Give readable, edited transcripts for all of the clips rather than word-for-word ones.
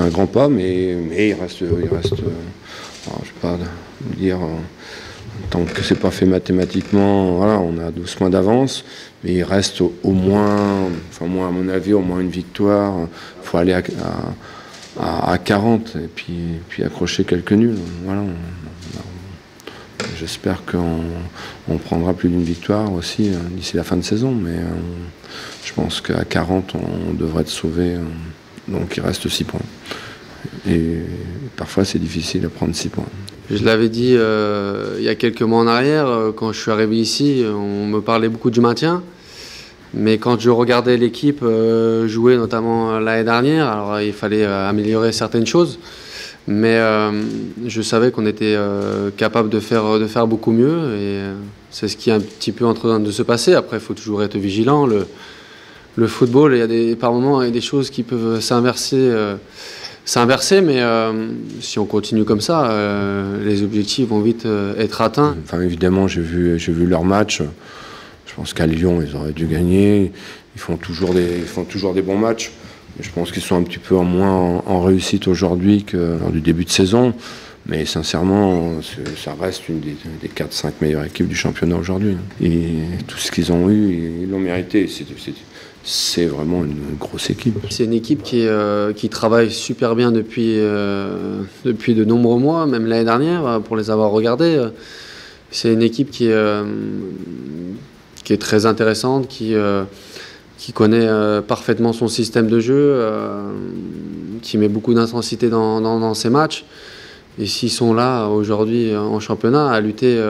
fait un grand pas, mais il reste alors, je ne vais pas dire, tant que c'est pas fait mathématiquement, voilà, on a 12 points d'avance, mais il reste au moins, enfin moi à mon avis, au moins une victoire. Il faut aller à 40 et puis accrocher quelques nuls. Voilà. J'espère qu'on prendra plus d'une victoire aussi d'ici la fin de saison, mais je pense qu'à 40, on devrait être sauvé. Donc il reste 6 points. Et parfois, c'est difficile de prendre 6 points. Je l'avais dit il y a quelques mois en arrière, quand je suis arrivé ici, on me parlait beaucoup du maintien. Mais quand je regardais l'équipe jouer, notamment l'année dernière, alors il fallait améliorer certaines choses. Mais je savais qu'on était capable de faire beaucoup mieux. Et c'est ce qui est un petit peu en train de se passer. Après, il faut toujours être vigilant. Le football, par moments, il y a des choses qui peuvent s'inverser. Mais si on continue comme ça, les objectifs vont vite être atteints. Enfin, évidemment, j'ai vu leur match. Je pense qu'à Lyon, ils auraient dû gagner. Ils font toujours des bons matchs. Je pense qu'ils sont un petit peu moins en réussite aujourd'hui que lors du début de saison. Mais sincèrement, ça reste une des 4-5 meilleures équipes du championnat aujourd'hui. Et tout ce qu'ils ont eu, ils l'ont mérité. C'est vraiment une grosse équipe. C'est une équipe qui travaille super bien depuis de nombreux mois, même l'année dernière, pour les avoir regardés. C'est une équipe qui est très intéressante, qui connaît parfaitement son système de jeu, qui met beaucoup d'intensité dans ses matchs. Et s'ils sont là aujourd'hui en championnat à lutter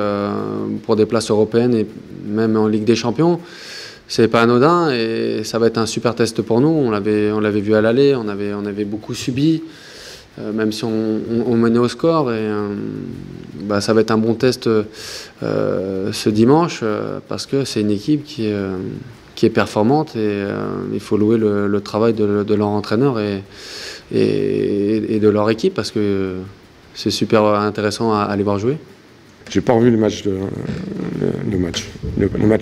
pour des places européennes et même en Ligue des Champions, c'est pas anodin et ça va être un super test pour nous. On l'avait vu à l'aller, on avait beaucoup subi, même si on menait au score. Et ça va être un bon test ce dimanche parce que c'est une équipe qui est performante et il faut louer le travail de leur entraîneur et de leur équipe parce que c'est super intéressant à aller voir jouer. J'ai pas revu le match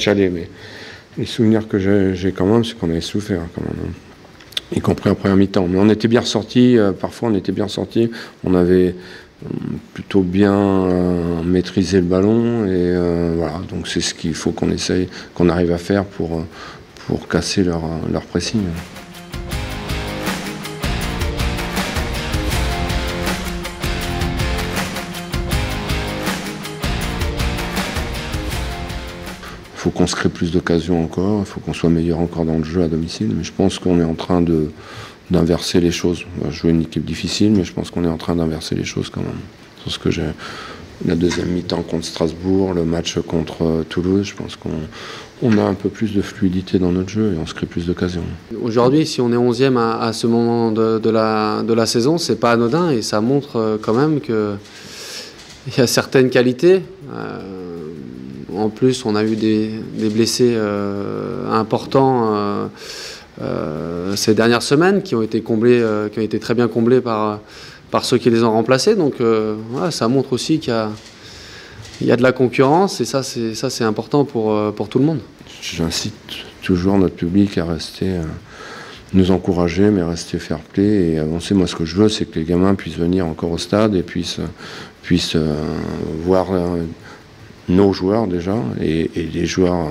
aller, mais les souvenirs que j'ai quand même, c'est qu'on avait souffert quand même, y compris en première mi-temps. Mais on était bien ressortis, parfois on était bien ressortis, on avait plutôt bien maîtrisé le ballon et voilà, donc c'est ce qu'il faut qu'on arrive à faire pour casser leur pressing. Il faut qu'on se crée plus d'occasions encore, il faut qu'on soit meilleur encore dans le jeu à domicile, mais je pense qu'on est en train d'inverser les choses. On va jouer une équipe difficile, mais je pense qu'on est en train d'inverser les choses quand même. Parce que j'ai la deuxième mi-temps contre Strasbourg, le match contre Toulouse, je pense qu'on a un peu plus de fluidité dans notre jeu et on se crée plus d'occasions. Aujourd'hui, si on est 11e à ce moment de la saison, c'est pas anodin et ça montre quand même qu'il y a certaines qualités. En plus, on a eu des blessés importants ces dernières semaines qui ont été très bien comblés par ceux qui les ont remplacés. Donc voilà, ça montre aussi qu'il y a de la concurrence et ça c'est important pour tout le monde. J'incite toujours notre public à rester, nous encourager, mais rester fair play et avancer. Moi, ce que je veux, c'est que les gamins puissent venir encore au stade et puissent voir nos joueurs déjà et les joueurs,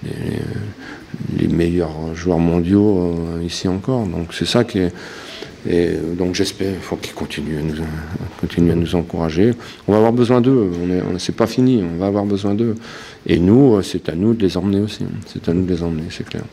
les meilleurs joueurs mondiaux ici encore. Donc c'est ça qui est. Et donc j'espère, il faut qu'ils continuent à nous encourager. On va avoir besoin d'eux, c'est pas fini, on va avoir besoin d'eux. Et nous, c'est à nous de les emmener aussi, c'est à nous de les emmener, c'est clair.